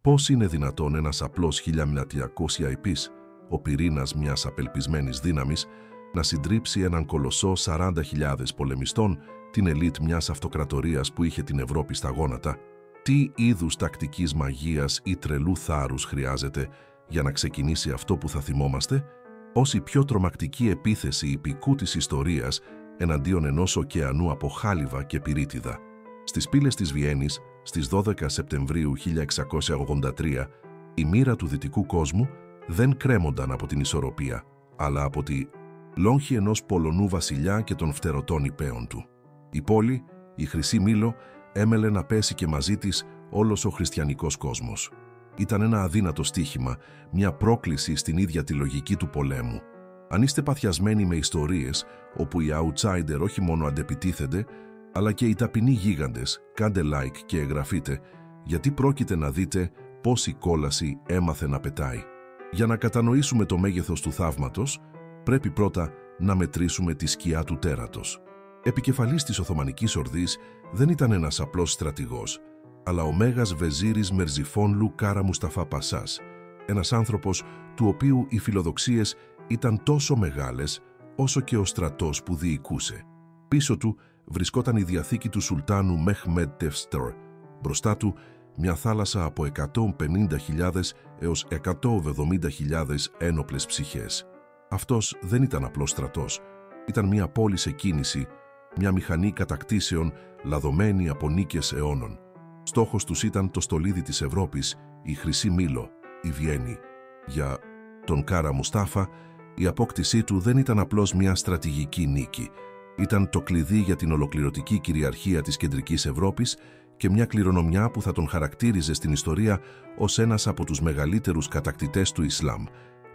Πώς είναι δυνατόν ένας απλός 1200 επής, ο πυρήνας μιας απελπισμένης δύναμης, να συντρίψει έναν κολοσσό 40.000 πολεμιστών, την ελίτ μιας αυτοκρατορίας που είχε την Ευρώπη στα γόνατα? Τι είδους τακτικής μαγείας ή τρελού θάρρους χρειάζεται για να ξεκινήσει αυτό που θα θυμόμαστε ως η πιο τρομακτική επίθεση ιππικού της ιστορίας εναντίον ενός ωκεανού από χάλιβα και πυρίτιδα? Στις πύλες της Βιέννης, στις 12 Σεπτεμβρίου 1683, η μοίρα του δυτικού κόσμου δεν κρέμονταν από την ισορροπία, αλλά από τη λόγχη ενός Πολωνού βασιλιά και των φτερωτών υπέων του. Η πόλη, η Χρυσή Μήλο, έμελε να πέσει και μαζί της όλος ο χριστιανικός κόσμος. Ήταν ένα αδύνατο στοίχημα, μια πρόκληση στην ίδια τη λογική του πολέμου. Αν είστε παθιασμένοι με ιστορίες όπου οι outsider όχι μόνο αντεπιτίθενται, αλλά και οι ταπεινοί γίγαντες, κάντε like και εγγραφείτε, γιατί πρόκειται να δείτε πώς η κόλαση έμαθε να πετάει. Για να κατανοήσουμε το μέγεθος του θαύματος, πρέπει πρώτα να μετρήσουμε τη σκιά του τέρατος. Επικεφαλής της Οθωμανικής Ορδής δεν ήταν ένας απλός στρατηγός, αλλά ο Μέγας Βεζίρης Μερζιφόνλου Κάρα Μουσταφά Πασάς, ένας άνθρωπος του οποίου οι φιλοδοξίες ήταν τόσο μεγάλες όσο και ο στρατός που διοικούσε. Πίσω του βρισκόταν η διαθήκη του Σουλτάνου Μεχμέντ Τευστέρ, μπροστά του μια θάλασσα από 150.000 έως 170.000 ένοπλες ψυχές. Αυτός δεν ήταν απλός στρατός, ήταν μια πόλη σε κίνηση, μια μηχανή κατακτήσεων λαδωμένη από νίκες αιώνων. Στόχος τους ήταν το στολίδι της Ευρώπης, η Χρυσή Μήλο, η Βιέννη. Για τον Κάρα Μουστάφα, η απόκτησή του δεν ήταν απλώς μια στρατηγική νίκη. Ήταν το κλειδί για την ολοκληρωτική κυριαρχία της κεντρικής Ευρώπης και μια κληρονομιά που θα τον χαρακτήριζε στην ιστορία ως ένας από τους μεγαλύτερους κατακτητές του Ισλάμ,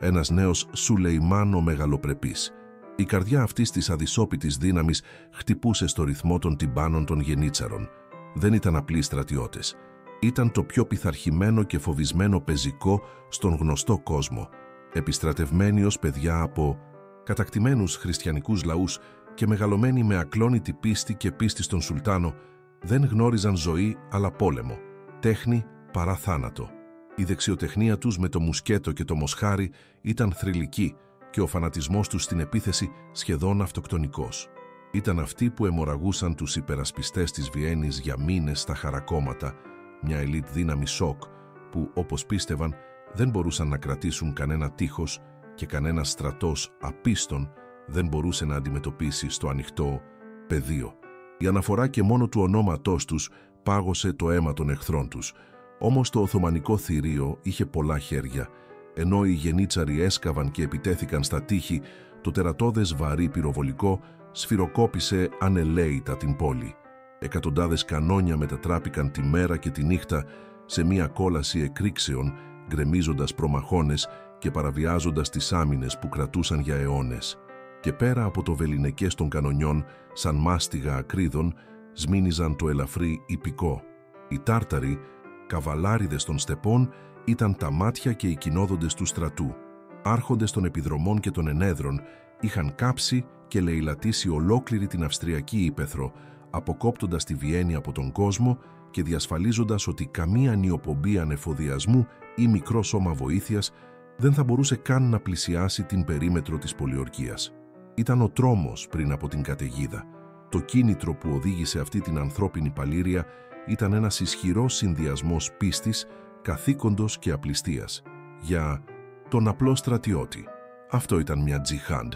ένας νέος Σουλεϊμάν ο Μεγαλοπρεπής. Η καρδιά αυτής της αδυσόπιτης δύναμης χτυπούσε στο ρυθμό των τυμπάνων των γενίτσαρων. Δεν ήταν απλοί στρατιώτες. Ήταν το πιο πειθαρχημένο και φοβισμένο πεζικό στον γνωστό κόσμο, επιστρατευμένοι ως παιδιά από κατακτημένους χριστιανικούς λαούς και μεγαλωμένοι με ακλόνητη πίστη και πίστη στον Σουλτάνο, δεν γνώριζαν ζωή αλλά πόλεμο, τέχνη παρά θάνατο. Η δεξιοτεχνία τους με το μουσκέτο και το μοσχάρι ήταν θρυλική και ο φανατισμός τους στην επίθεση σχεδόν αυτοκτονικός. Ήταν αυτοί που αιμορραγούσαν τους υπερασπιστές της Βιέννης για μήνες στα χαρακόμματα, μια ελίτ δύναμη σοκ που, όπως πίστευαν, δεν μπορούσαν να κρατήσουν κανένα τείχος και κανένας στρατός απίστων δεν μπορούσε να αντιμετωπίσει στο ανοιχτό πεδίο. Η αναφορά και μόνο του ονόματός τους πάγωσε το αίμα των εχθρών τους. Όμως το Οθωμανικό θηρίο είχε πολλά χέρια. Ενώ οι γενίτσαροι έσκαβαν και επιτέθηκαν στα τείχη, το τερατώδες βαρύ πυροβολικό σφυροκόπησε ανελαίητα την πόλη. Εκατοντάδες κανόνια μετατράπηκαν τη μέρα και τη νύχτα σε μια κόλαση εκρήξεων, γκρεμίζοντας προμαχώνες και παραβιάζοντας τις άμυνες που κρατούσαν για αιώνες. Και πέρα από το βεληνεκές των κανονιών, σαν μάστιγα ακρίδων, σμήνιζαν το ελαφρύ ιππικό. Οι Τάρταροι, καβαλάριδες των στεπών, ήταν τα μάτια και οι κοινόδοντες του στρατού. Άρχοντες των επιδρομών και των ενέδρων είχαν κάψει και λεηλατήσει ολόκληρη την Αυστριακή ύπαιθρο, αποκόπτοντας τη Βιέννη από τον κόσμο και διασφαλίζοντας ότι καμία νιοπομπή ανεφοδιασμού ή μικρό σώμα βοήθειας δεν θα μπορούσε καν να πλησιάσει την περίμετρο της πολιορκίας. Ήταν ο τρόμος πριν από την καταιγίδα. Το κίνητρο που οδήγησε αυτή την ανθρώπινη παλήρια ήταν ένας ισχυρός συνδυασμός πίστης, καθήκοντος και απληστίας. Για τον απλό στρατιώτη, αυτό ήταν μια τζιχάντ,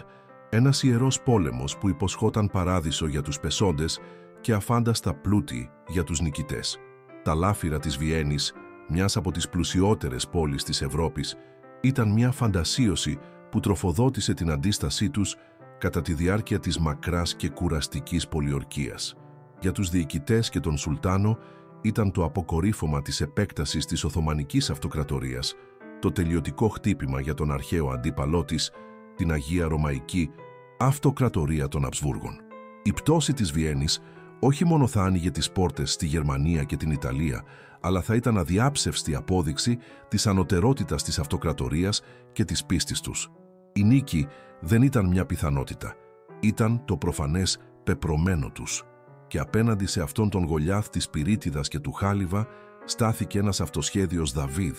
ένας ιερός πόλεμος που υποσχόταν παράδεισο για τους πεσόντες και αφάνταστα πλούτη για τους νικητές. Τα λάφυρα της Βιέννης, μιας από τις πλουσιότερες πόλεις της Ευρώπης, ήταν μια φαντασίωση που τροφοδότησε την αντίστασή τους κατά τη διάρκεια της μακράς και κουραστικής πολιορκίας. Για τους διοικητές και τον Σουλτάνο ήταν το αποκορύφωμα της επέκτασης της Οθωμανικής Αυτοκρατορίας, το τελειωτικό χτύπημα για τον αρχαίο αντίπαλό της, την Αγία Ρωμαϊκή Αυτοκρατορία των Αψβούργων. Η πτώση της Βιέννης όχι μόνο θα άνοιγε τις πόρτες στη Γερμανία και την Ιταλία, αλλά θα ήταν αδιάψευστη απόδειξη της ανωτερότητας της αυτοκρατορίας και της πίστης τους. Η νίκη δεν ήταν μια πιθανότητα, ήταν το προφανές πεπρωμένο τους. Και απέναντι σε αυτόν τον Γολιάθ της πυρίτιδας και του χάλιβα, στάθηκε ένας αυτοσχέδιος Δαβίδ,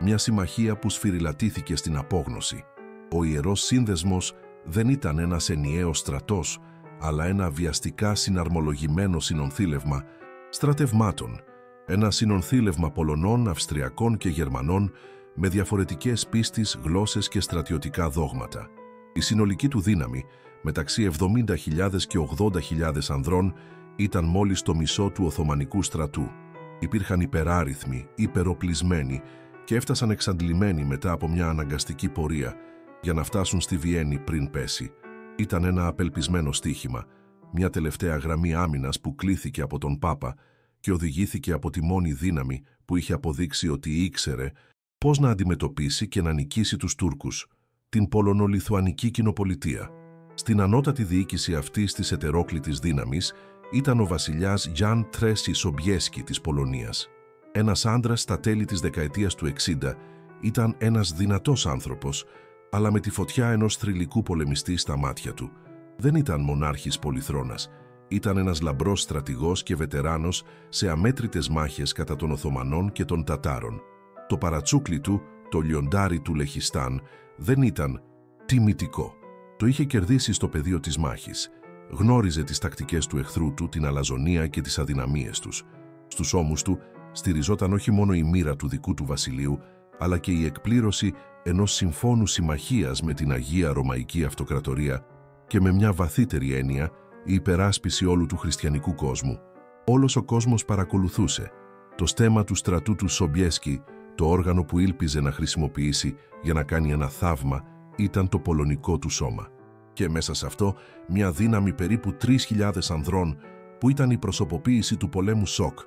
μια συμμαχία που σφυριλατήθηκε στην απόγνωση. Ο Ιερός Σύνδεσμος δεν ήταν ένας ενιαίος στρατός, αλλά ένα βιαστικά συναρμολογημένο συνονθήλευμα στρατευμάτων, ένα συνονθήλευμα Πολωνών, Αυστριακών και Γερμανών με διαφορετικές πίστεις, γλώσσες και στρατιωτικά δόγματα. Η συνολική του δύναμη, μεταξύ 70.000 και 80.000 ανδρών, ήταν μόλις το μισό του Οθωμανικού στρατού. Υπήρχαν υπεράριθμοι, υπεροπλισμένοι και έφτασαν εξαντλημένοι μετά από μια αναγκαστική πορεία για να φτάσουν στη Βιέννη πριν πέσει. Ήταν ένα απελπισμένο στοίχημα, μια τελευταία γραμμή άμυνας που κλήθηκε από τον Πάπα και οδηγήθηκε από τη μόνη δύναμη που είχε αποδείξει ότι ήξερε πώς να αντιμετωπίσει και να νικήσει τους Τούρκους, την Πολωνο-Λιθουανική Κοινοπολιτεία. Στην ανώτατη διοίκηση αυτής της ετερόκλητης δύναμης ήταν ο βασιλιάς Γιάν Τρέσι Σομπιέσκι της Πολωνίας. Ένας άντρας στα τέλη της δεκαετίας του 60, ήταν ένας δυνατός άνθρωπος, αλλά με τη φωτιά ενός θρυλικού πολεμιστή στα μάτια του. Δεν ήταν μονάρχης πολυθρόνας. Ήταν ένας λαμπρός στρατηγός και βετεράνος σε αμέτρητες μάχες κατά των Οθωμανών και των Τατάρων. Το παρατσούκλι του, το λιοντάρι του Λεχιστάν, δεν ήταν τιμητικό. Το είχε κερδίσει στο πεδίο της μάχης. Γνώριζε τις τακτικές του εχθρού του, την αλαζονία και τις αδυναμίες τους. Στους ώμους του στηριζόταν όχι μόνο η μοίρα του δικού του βασιλείου, αλλά και η εκπλήρωση ενός συμφώνου συμμαχίας με την Αγία Ρωμαϊκή Αυτοκρατορία και με μια βαθύτερη έννοια η υπεράσπιση όλου του χριστιανικού κόσμου. Όλος ο κόσμος παρακολουθούσε. Το στέμμα του στρατού του Σομπιέσκι, το όργανο που ήλπιζε να χρησιμοποιήσει για να κάνει ένα θαύμα, ήταν το πολωνικό του σώμα. Και μέσα σε αυτό μια δύναμη περίπου 3.000 ανδρών που ήταν η προσωποποίηση του πολέμου σοκ,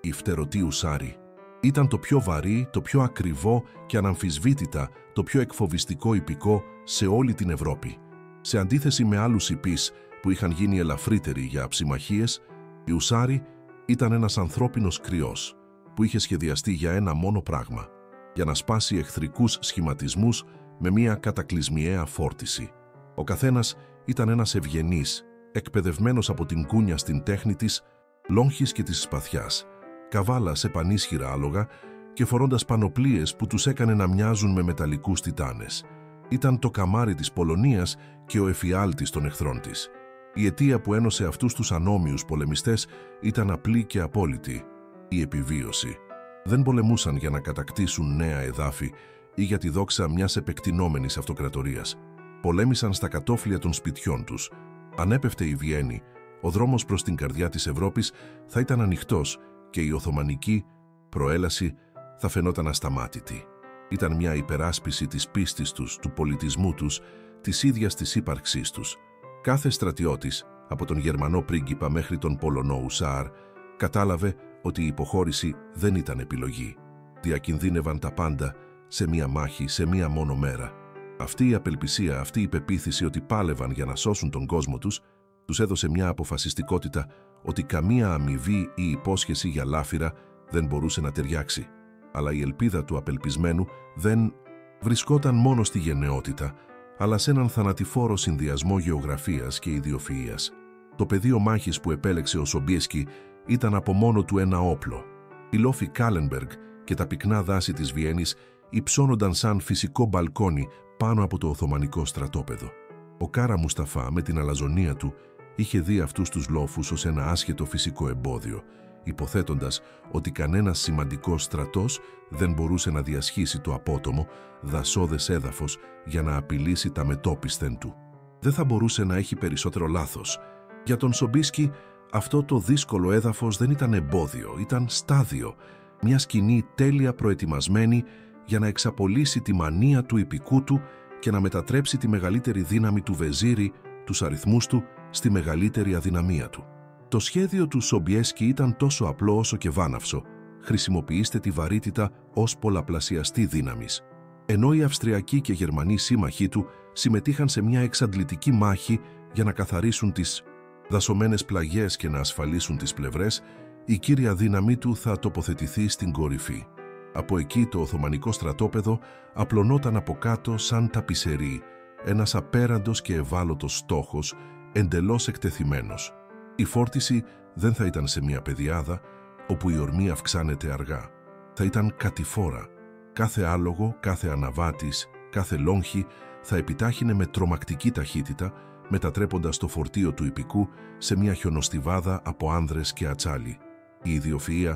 η φτερωτή ουσάρη. Ήταν το πιο βαρύ, το πιο ακριβό και αναμφισβήτητα το πιο εκφοβιστικό ιππικό σε όλη την Ευρώπη. Σε αντίθεση με άλλους ιππείς που είχαν γίνει ελαφρύτεροι για ψημαχίες, η ουσάρη ήταν ένας ανθρώπινος κρυός που είχε σχεδιαστεί για ένα μόνο πράγμα, για να σπάσει εχθρικούς σχηματισμούς με μια κατακλυσμιαία φόρτιση. Ο καθένας ήταν ένας ευγενής, εκπαιδευμένος από την κούνια στην τέχνη της, λόγχης και της σπαθιάς, καβάλα σε πανίσχυρα άλογα και φορώντας πανοπλίες που τους έκανε να μοιάζουν με μεταλλικούς τιτάνες. Ήταν το καμάρι της Πολωνίας και ο εφιάλτης των εχθρών της. Η αιτία που ένωσε αυτούς τους ανώμιους πολεμιστές ήταν απλή και απόλυτη: η επιβίωση. Δεν πολεμούσαν για να κατακτήσουν νέα εδάφη ή για τη δόξα μιας επεκτηνόμενης αυτοκρατορίας. Πολέμησαν στα κατόφλια των σπιτιών τους. Αν έπεφτε η Βιέννη, ο δρόμος προς την καρδιά της Ευρώπης θα ήταν ανοιχτός και η Οθωμανική προέλαση θα φαινόταν ασταμάτητη. Ήταν μια υπεράσπιση της πίστης τους, του πολιτισμού τους, της ίδιας της ύπαρξής τους. Κάθε στρατιώτης, από τον Γερμανό πρίγκιπα μέχρι τον Πολωνό ουσάρ, κατάλαβε ότι η υποχώρηση δεν ήταν επιλογή. Διακινδύνευαν τα πάντα σε μία μάχη, σε μία μόνο μέρα. Αυτή η απελπισία, αυτή η πεποίθηση ότι πάλευαν για να σώσουν τον κόσμο τους, τους έδωσε μια αποφασιστικότητα ότι καμία αμοιβή ή υπόσχεση για λάφυρα δεν μπορούσε να ταιριάξει. Αλλά η ελπίδα του απελπισμένου δεν βρισκόταν μόνο στη γενναιότητα, αλλά σε έναν θανατηφόρο συνδυασμό γεωγραφίας και ιδιοφυΐας. Το πεδίο μάχης που επέλεξε ο Σομπιέσκι ήταν από μόνο του ένα όπλο. Η λόφη Κάλενμπεργκ και τα πυκνά δάση της Βιέννης υψώνονταν σαν φυσικό μπαλκόνι πάνω από το Οθωμανικό στρατόπεδο. Ο Κάρα Μουσταφά με την αλαζονία του είχε δει αυτούς τους λόφους ως ένα άσχετο φυσικό εμπόδιο, υποθέτοντας ότι κανένας σημαντικός στρατός δεν μπορούσε να διασχίσει το απότομο, δασώδες έδαφος για να απειλήσει τα μετόπισθεν του. Δεν θα μπορούσε να έχει περισσότερο λάθος. Για τον Σομπιέσκι αυτό το δύσκολο έδαφος δεν ήταν εμπόδιο, ήταν στάδιο, μια σκηνή τέλεια προετοιμασμένη για να εξαπολύσει τη μανία του ιππικού του και να μετατρέψει τη μεγαλύτερη δύναμη του βεζίρι, τους αριθμούς του, στη μεγαλύτερη αδυναμία του. Το σχέδιο του Σομπιέσκι ήταν τόσο απλό όσο και βάναυσο. Χρησιμοποιήστε τη βαρύτητα ως πολλαπλασιαστή δύναμης. Ενώ οι Αυστριακοί και Γερμανοί σύμμαχοί του συμμετείχαν σε μια εξαντλητική μάχη για να καθαρίσουν τις δασωμένες πλαγιές και να ασφαλίσουν τις πλευρές, η κύρια δύναμή του θα τοποθετηθεί στην κορυφή. Από εκεί το Οθωμανικό στρατόπεδο απλωνόταν από κάτω σαν ταπισερή, ένας απέραντος και ευάλωτος στόχος, εντελώς εκτεθειμένος. Η φόρτιση δεν θα ήταν σε μια πεδιάδα, όπου η ορμή αυξάνεται αργά. θα ήταν κατηφόρα. Κάθε άλογο, κάθε αναβάτης, κάθε λόγχη θα επιτάχυνε με τρομακτική ταχύτητα, μετατρέποντας το φορτίο του ιππικού σε μια χιονοστιβάδα από άνδρες και ατσάλι. Η ιδιοφυΐα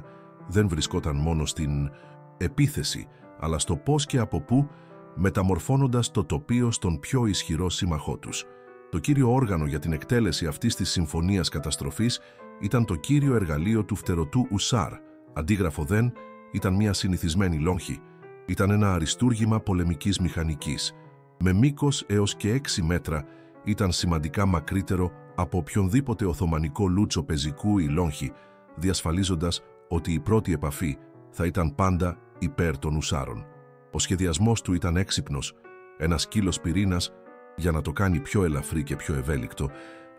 δεν βρισκόταν μόνο στην επίθεση, αλλά στο πώς και από πού, μεταμορφώνοντας το τοπίο στον πιο ισχυρό σύμμαχό τους. Το κύριο όργανο για την εκτέλεση αυτής της συμφωνίας καταστροφής ήταν το κύριο εργαλείο του φτερωτού Ουσάρ. Αντίγραφο δεν ήταν μια συνηθισμένη λόγχη. Ήταν ένα αριστούργημα πολεμικής μηχανικής. Με μήκος έως και 6 μέτρα, ήταν σημαντικά μακρύτερο από οποιονδήποτε οθωμανικό λούτσο πεζικού ή λόγχη, διασφαλίζοντας ότι η πρώτη επαφή θα ήταν πάντα υπέρ των Ουσάρων. Ο σχεδιασμός του ήταν έξυπνος, ένα σκύλος πυρήνας για να το κάνει πιο ελαφρύ και πιο ευέλικτο,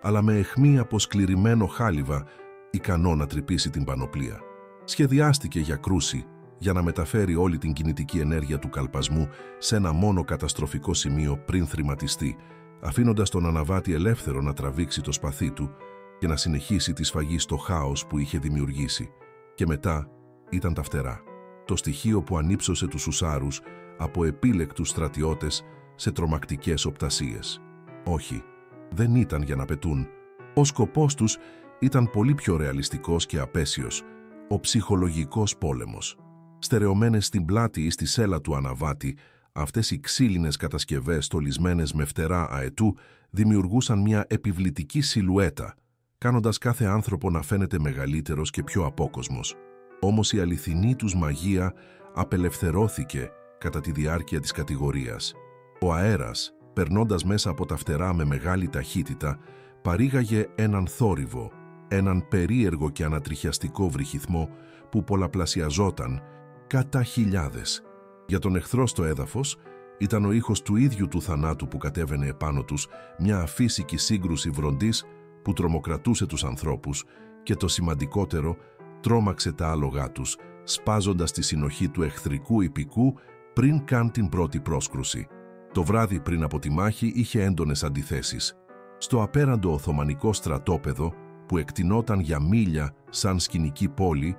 αλλά με αιχμή από σκληρημένο χάλιβα, ικανό να τρυπήσει την πανοπλία. Σχεδιάστηκε για κρούση, για να μεταφέρει όλη την κινητική ενέργεια του καλπασμού σε ένα μόνο καταστροφικό σημείο πριν θρηματιστεί, αφήνοντας τον αναβάτη ελεύθερο να τραβήξει το σπαθί του και να συνεχίσει τη σφαγή στο χάος που είχε δημιουργήσει. Και μετά ήταν τα φτερά, το στοιχείο που ανύψωσε τους Ουσάρους από επίλεκτους στρατιώτες σε τρομακτικές οπτασίες. Όχι, δεν ήταν για να πετούν. Ο σκοπός τους ήταν πολύ πιο ρεαλιστικός και απέσιος, ο ψυχολογικός πόλεμος. Στερεωμένες στην πλάτη ή στη σέλα του αναβάτη, αυτές οι ξύλινες κατασκευές στολισμένες με φτερά αετού δημιουργούσαν μια επιβλητική σιλουέτα, κάνοντας κάθε άνθρωπο να φαίνεται μεγαλύτερος και πιο απόκοσμος. Όμως η αληθινή τους μαγεία απελευθερώθηκε κατά τη διάρκεια της κατηγορίας. Ο αέρας, περνώντας μέσα από τα φτερά με μεγάλη ταχύτητα, παρήγαγε έναν θόρυβο, έναν περίεργο και ανατριχιαστικό βρυχυθμό που πολλαπλασιαζόταν κατά χιλιάδες. Για τον εχθρό στο έδαφος ήταν ο ήχος του ίδιου του θανάτου που κατέβαινε επάνω τους, μια αφύσικη σύγκρουση βροντής που τρομοκρατούσε τους ανθρώπους και το σημαντικότερο, τρόμαξε τα άλογά τους, σπάζοντας τη συνοχή του εχθρικού ιππικού πριν καν την πρώτη πρόσκρουση. Το βράδυ πριν από τη μάχη είχε έντονες αντιθέσεις. Στο απέραντο οθωμανικό στρατόπεδο, που εκτινόταν για μίλια σαν σκηνική πόλη,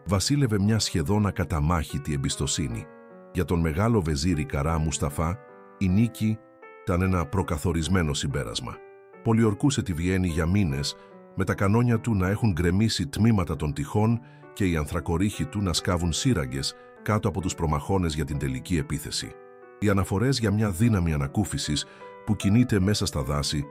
βασίλευε μια σχεδόν ακαταμάχητη εμπιστοσύνη. Για τον μεγάλο βεζίρι Καρά Μουσταφά, η νίκη ήταν ένα προκαθορισμένο συμπέρασμα. Πολιορκούσε τη Βιέννη για μήνες, με τα κανόνια του να έχουν γκρεμίσει τμήματα των τυχών και οι ανθρακορίχοι του να σκάβουν σύραγγες κάτω από τους προμαχώνες για την τελική επίθεση. Οι αναφορές για μια δύναμη ανακούφισης που κινείται μέσα στα δάση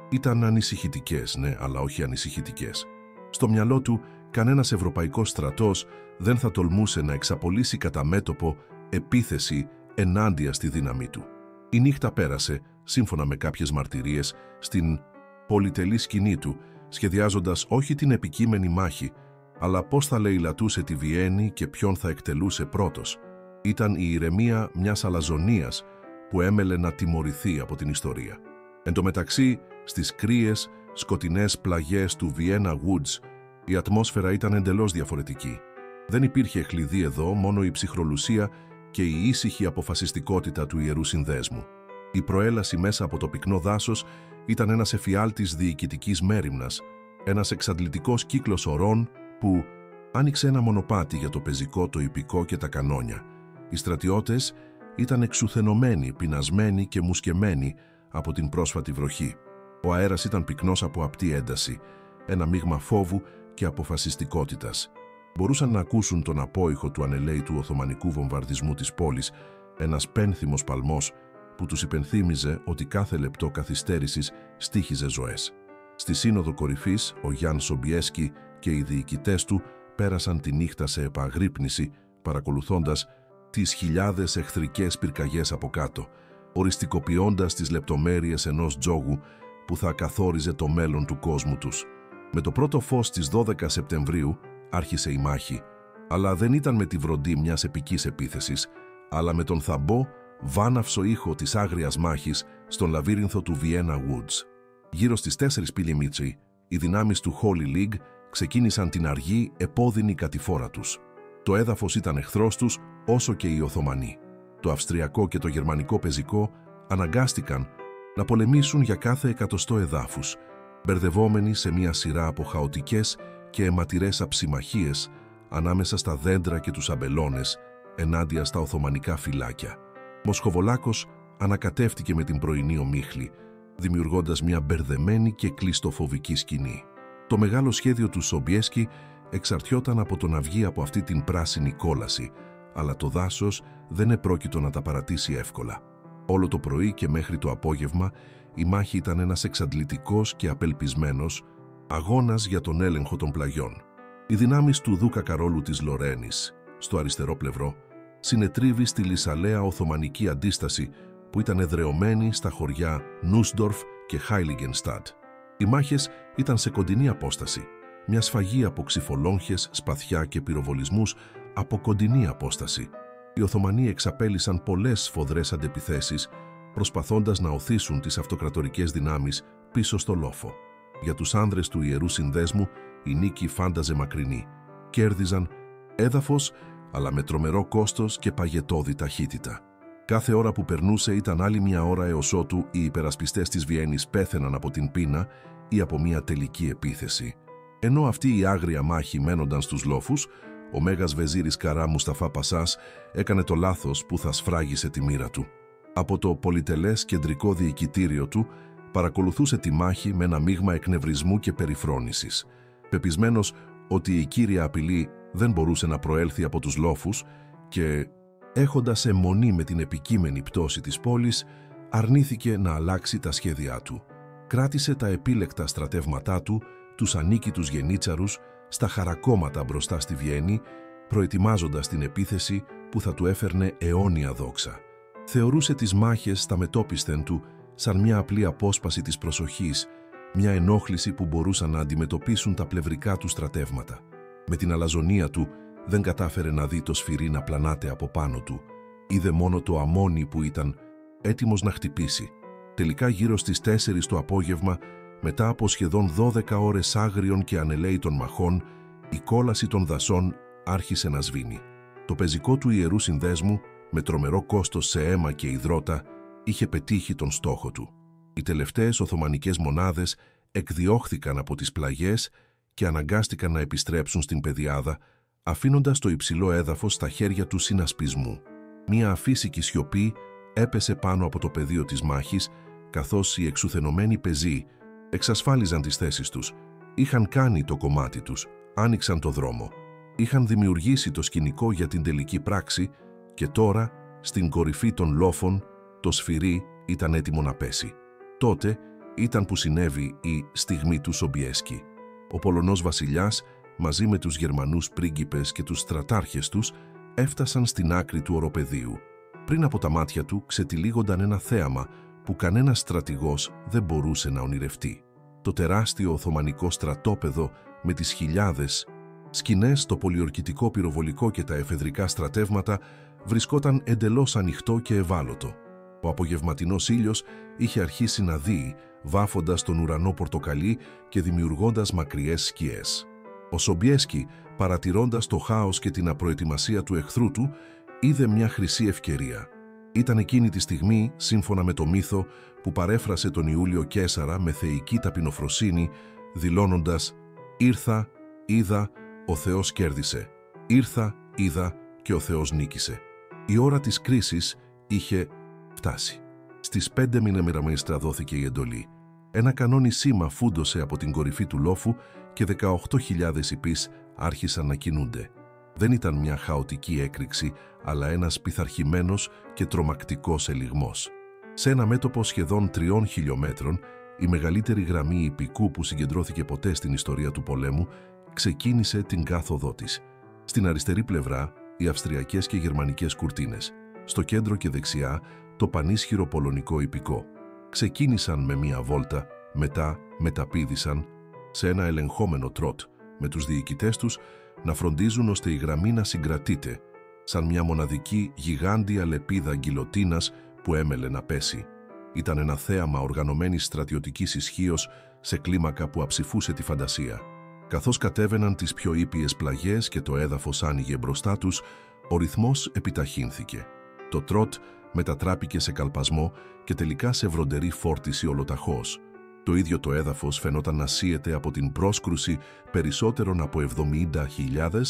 ήταν ανησυχητικές, ναι, αλλά όχι ανησυχητικές. Στο μυαλό του, κανένας ευρωπαϊκός στρατός δεν θα τολμούσε να εξαπολύσει κατά μέτωπο επίθεση ενάντια στη δύναμή του. Η νύχτα πέρασε, σύμφωνα με κάποιες μαρτυρίες, στην πολυτελή σκηνή του, σχεδιάζοντας όχι την επικείμενη μάχη, αλλά πώς θα λαιλατούσε τη Βιέννη και ποιον θα εκτελούσε πρώτος. Ήταν η ηρεμία μιας αλαζονίας που έμελε να τιμωρηθεί από την ιστορία. Εν τω μεταξύ, στις κρύες, σκοτεινές πλαγιές του Vienna Woods, η ατμόσφαιρα ήταν εντελώς διαφορετική. Δεν υπήρχε χλειδί εδώ, μόνο η ψυχρολουσία και η ήσυχη αποφασιστικότητα του Ιερού Συνδέσμου. Η προέλαση μέσα από το πυκνό δάσος ήταν ένας εφιάλτης διοικητικής μέριμνας, ένας εξαντλητικός κύκλος ορών που άνοιξε ένα μονοπάτι για το πεζικό, το ιππικό και τα κανόνια. Οι στρατιώτες ήταν εξουθενωμένοι, πεινασμένοι και μουσκεμένοι από την πρόσφατη βροχή. Ο αέρας ήταν πυκνός από απτή ένταση, ένα μείγμα φόβου και αποφασιστικότητας. Μπορούσαν να ακούσουν τον απόϊχο του ανελαίτου οθωμανικού βομβαρδισμού της πόλης, ένας πένθυμος παλμός που τους υπενθύμιζε ότι κάθε λεπτό καθυστέρησης στοίχιζε ζωές. Στη σύνοδο κορυφής, ο Γιάν Σομπιέσκι και οι διοικητές του πέρασαν τη νύχτα σε επαγρύπνηση, παρακολουθώντας τις χιλιάδες εχθρικές πυρκαγιές από κάτω, οριστικοποιώντας τις λεπτομέρειες ενός τζόγου που θα καθόριζε το μέλλον του κόσμου τους. Με το πρώτο φως στις 12 Σεπτεμβρίου άρχισε η μάχη, αλλά δεν ήταν με τη βροντή μιας επικής επίθεσης, αλλά με τον θαμπό, βάναυσο ήχο της άγριας μάχης στον λαβύρινθο του Vienna Woods. Γύρω στις 4 π.μ. οι δυνάμεις του Holy League ξεκίνησαν την αργή, επώδυνη κατηφόρα τους. Το έδαφος ήταν εχθρός τους, όσο και οι Οθωμανοί. Το αυστριακό και το γερμανικό πεζικό αναγκάστηκαν να πολεμήσουν για κάθε εκατοστό εδάφους, μπερδευόμενοι σε μια σειρά από χαοτικές και αιματηρές αψιμαχίες ανάμεσα στα δέντρα και τους αμπελώνες, ενάντια στα Οθωμανικά φυλάκια. Μοσχοβολάκος ανακατεύτηκε με την πρωινή ομίχλη, δημιουργώντας μια μπερδεμένη και κλειστοφοβική σκηνή. Το μεγάλο σχέδιο του Σομπιέσκι εξαρτιόταν από το να βγει από αυτή την πράσινη κόλαση, αλλά το δάσος δεν επρόκειτο να τα παρατήσει εύκολα. Όλο το πρωί και μέχρι το απόγευμα η μάχη ήταν ένας εξαντλητικός και απελπισμένος αγώνας για τον έλεγχο των πλαγιών. Οι δυνάμεις του Δούκα Καρόλου της Λορένης, στο αριστερό πλευρό, συνετρίβει στη λυσαλέα Οθωμανική αντίσταση που ήταν εδρεωμένη στα χωριά Νούσντορφ και Χάιλιγενστάντ. Οι μάχες ήταν σε κοντινή απόσταση, μια σφαγή από ξυφολόγχες, σπαθιά και πυροβολισμούς από κοντινή απόσταση. Οι Οθωμανοί εξαπέλυσαν πολλές σφοδρές αντεπιθέσεις, προσπαθώντας να οθήσουν τις αυτοκρατορικές δυνάμεις πίσω στο λόφο. Για τους άνδρες του Ιερού Συνδέσμου η νίκη φάνταζε μακρινή. Κέρδιζαν έδαφος, αλλά με τρομερό κόστος και παγετώδη ταχύτητα. Κάθε ώρα που περνούσε ήταν άλλη μια ώρα έως ότου οι υπερασπιστές της Βιέννης πέθαιναν από την πείνα ή από μια τελική επίθεση. Ενώ αυτή η άγρια μάχη μένονταν στους λόφους, ο Μέγας Βεζίρης Καρά Μουσταφά Πασάς έκανε το λάθος που θα σφράγισε τη μοίρα του. Από το πολυτελές κεντρικό διοικητήριο του παρακολουθούσε τη μάχη με ένα μείγμα εκνευρισμού και περιφρόνησης. Πεπισμένος ότι η κύρια απειλή δεν μπορούσε να προέλθει από τους λόφους και, έχοντας αιμονή με την επικείμενη πτώση της πόλης, αρνήθηκε να αλλάξει τα σχέδιά του. Κράτησε τα επίλεκτα στρατεύματά του, τους ανίκητους γενίτσαρους, στα χαρακόμματα μπροστά στη Βιέννη, προετοιμάζοντας την επίθεση που θα του έφερνε αιώνια δόξα. Θεωρούσε τις μάχες στα μετώπισθεν του σαν μια απλή απόσπαση της προσοχής, μια ενόχληση που μπορούσαν να αντιμετωπίσουν τα πλευρικά του στρατεύματα. Με την αλαζονία του δεν κατάφερε να δει το σφυρί να πλανάται από πάνω του. Είδε μόνο το αμόνι που ήταν έτοιμος να χτυπήσει. Τελικά γύρω στις 4 το απόγευμα, μετά από σχεδόν 12 ώρες άγριων και ανελαίητων μαχών, η κόλαση των δασών άρχισε να σβήνει. Το πεζικό του Ιερού Συνδέσμου, με τρομερό κόστος σε αίμα και υδρότα, είχε πετύχει τον στόχο του. Οι τελευταίες Οθωμανικές μονάδες εκδιώχθηκαν από τις πλαγιές και αναγκάστηκαν να επιστρέψουν στην πεδιάδα, αφήνοντας το υψηλό έδαφος στα χέρια του συνασπισμού. Μία αφύσικη σιωπή έπεσε πάνω από το πεδίο της μάχης, καθώς οι εξουθενωμένοι πεζοί εξασφάλιζαν τις θέσεις τους, είχαν κάνει το κομμάτι τους, άνοιξαν το δρόμο, είχαν δημιουργήσει το σκηνικό για την τελική πράξη και τώρα, στην κορυφή των λόφων, το σφυρί ήταν έτοιμο να πέσει. Τότε ήταν που συνέβη η στιγμή του Σομπιέσκι. Ο Πολωνός βασιλιάς, μαζί με τους Γερμανούς πρίγκιπες και τους στρατάρχες τους, έφτασαν στην άκρη του οροπεδίου. Πριν από τα μάτια του ξετυλίγονταν ένα θέαμα που κανένας στρατηγός δεν μπορούσε να ονειρευτεί. Το τεράστιο Οθωμανικό στρατόπεδο με τις χιλιάδες σκηνές, το πολιορκητικό πυροβολικό και τα εφεδρικά στρατεύματα βρισκόταν εντελώς ανοιχτό και ευάλωτο. Ο απογευματινός ήλιος είχε αρχίσει να δύει, βάφοντας τον ουρανό πορτοκαλί και δημιουργώντας μακριές σκιές. Ο Σομπιέσκι, παρατηρώντας το χάος και την απροετοιμασία του εχθρού του, είδε μια χρυσή ευκαιρία. Ήταν εκείνη τη στιγμή, σύμφωνα με το μύθο, που παρέφρασε τον Ιούλιο Καίσαρα με θεϊκή ταπεινοφροσύνη, δηλώνοντας «Ήρθα, είδα, ο Θεός κέρδισε. Ήρθα, είδα και ο Θεός νίκησε». Η ώρα της κρίσης είχε φτάσει. Στις 5 μηνεμεραμέστρα δόθηκε η εντολή. Ένα κανόνι σήμα φούντωσε από την κορυφή του λόφου και 18.000 υπείς άρχισαν να κινούνται. Δεν ήταν μια χαοτική έκρηξη, αλλά ένας πειθαρχημένος και τρομακτικός ελιγμός. Σε ένα μέτωπο σχεδόν 3 χιλιόμετρων, η μεγαλύτερη γραμμή ιππικού που συγκεντρώθηκε ποτέ στην ιστορία του πολέμου, ξεκίνησε την κάθοδό της. Στην αριστερή πλευρά, οι αυστριακές και γερμανικές κουρτίνες. Στο κέντρο και δεξιά, το πανίσχυρο πολωνικό ιππικό. Ξεκίνησαν με μία βόλτα, μετά μεταπήδησαν σε ένα ελεγχόμενο τρότ, με τους διοικητές τους να φροντίζουν ώστε η γραμμή να συγκρατείται, σαν μια μοναδική γιγάντια λεπίδα γκιλοτίνας που έμελε να πέσει. Ήταν ένα θέαμα οργανωμένης στρατιωτικής ισχύος σε κλίμακα που αψηφούσε τη φαντασία. Καθώς κατέβαιναν τις πιο ήπιες πλαγιές και το έδαφος άνοιγε μπροστά τους, ο ρυθμός επιταχύνθηκε. Το τρότ μετατράπηκε σε καλπασμό και τελικά σε βροντερή φόρτιση ολοταχώς. Το ίδιο το έδαφος φαινόταν να σύεται από την πρόσκρουση περισσότερων από 70.000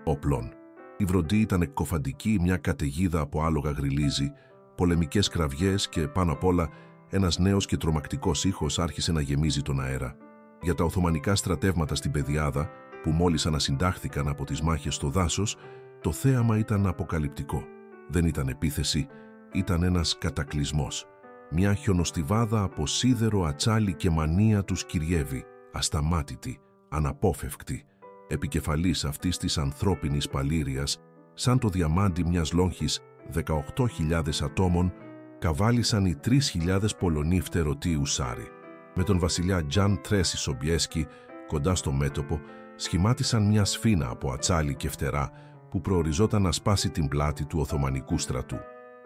όπλων. Η βροντή ήταν εκκοφαντική, μια καταιγίδα από άλογα γριλίζι, πολεμικές κραυγές και πάνω απ' όλα ένας νέος και τρομακτικός ήχος άρχισε να γεμίζει τον αέρα. Για τα Οθωμανικά στρατεύματα στην Πεδιάδα, που μόλις ανασυντάχθηκαν από τις μάχες στο δάσος, το θέαμα ήταν αποκαλυπτικό. Δεν ήταν επίθεση, ήταν ένας κατακλυσμός. Μια χιονοστιβάδα από σίδερο, ατσάλι και μανία τους κυριεύει, ασταμάτητη, αναπόφευκτη. Επικεφαλής αυτής της ανθρώπινης παλήριας, σαν το διαμάντι μιας λόγχης 18.000 ατόμων, καβάλισαν οι 3.000 Πολωνοί φτερωτοί ουσάροι. Με τον βασιλιά Τζαν Τρέσι Σομπιέσκι κοντά στο μέτωπο, σχημάτισαν μια σφήνα από ατσάλι και φτερά που προοριζόταν να σπάσει την πλάτη του Οθωμανικού στρατού.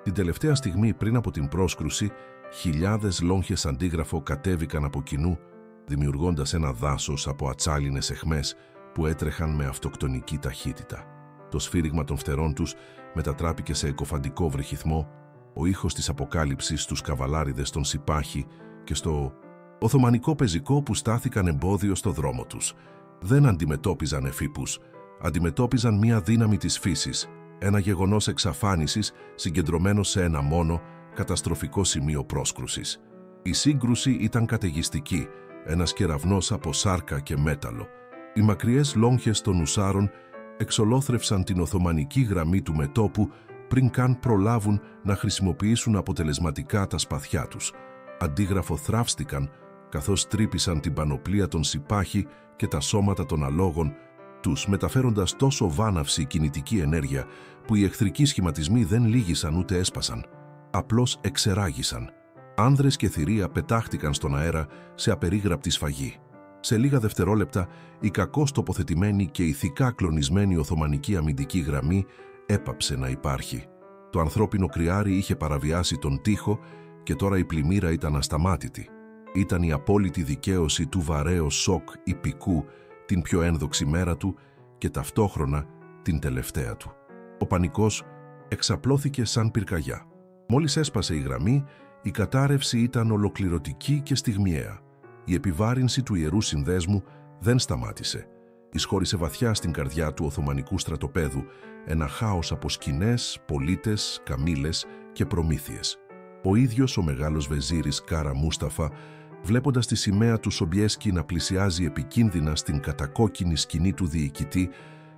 Την τελευταία στιγμή πριν από την πρόσκρουση, χιλιάδες λόγχες αντίγραφο κατέβηκαν από κοινού, δημιουργώντας ένα δάσος από ατσάλινες αιχμές που έτρεχαν με αυτοκτονική ταχύτητα. Το σφύριγμα των φτερών τους μετατράπηκε σε εκκοφαντικό βρυχυθμό, ο ήχος της αποκάλυψης στους καβαλάριδες των Σιπάχη και στο Οθωμανικό πεζικό που στάθηκαν εμπόδιο στο δρόμο τους. Δεν αντιμετώπιζαν εφήπους, αντιμετώπιζαν μία δύναμη της φύσης, ένα γεγονός εξαφάνισης συγκεντρωμένο σε ένα μόνο καταστροφικό σημείο πρόσκρουσης. Η σύγκρουση ήταν καταιγιστική, ένας κεραυνός από σάρκα και μέταλλο. Οι μακριές λόγχες των ουσάρων εξολόθρευσαν την Οθωμανική γραμμή του μετώπου πριν καν προλάβουν να χρησιμοποιήσουν αποτελεσματικά τα σπαθιά τους. Αντίγραφο θραύστηκαν καθώς τρύπησαν την πανοπλία των Σιπάχη και τα σώματα των αλόγων τους, μεταφέροντας τόσο βάναυση κινητική ενέργεια που οι εχθρικοί σχηματισμοί δεν λύγησαν ούτε έσπασαν. Απλώς εξεράγησαν. Άνδρες και θηρία πετάχτηκαν στον αέρα σε απερίγραπτη σφαγή. Σε λίγα δευτερόλεπτα, η κακώς τοποθετημένη και ηθικά κλονισμένη Οθωμανική αμυντική γραμμή έπαψε να υπάρχει. Το ανθρώπινο κρυάρι είχε παραβιάσει τον τοίχο και τώρα η πλημμύρα ήταν ασταμάτητη. Ήταν η απόλυτη δικαίωση του βαρέως σοκ ιππικού, την πιο ένδοξη μέρα του και ταυτόχρονα την τελευταία του. Ο πανικός εξαπλώθηκε σαν πυρκαγιά. Μόλις έσπασε η γραμμή, η κατάρρευση ήταν ολοκληρωτική και στιγμιαία. Η επιβάρυνση του Ιερού Συνδέσμου δεν σταμάτησε. Εισχώρησε βαθιά στην καρδιά του Οθωμανικού στρατοπέδου ένα χάος από σκηνές, πολίτες, καμήλες και προμήθειες. Ο ίδιος ο μεγάλος βεζίρης Κάρα Μούσταφα, βλέποντας τη σημαία του Σομπιέσκι να πλησιάζει επικίνδυνα στην κατακόκκινη σκηνή του διοικητή,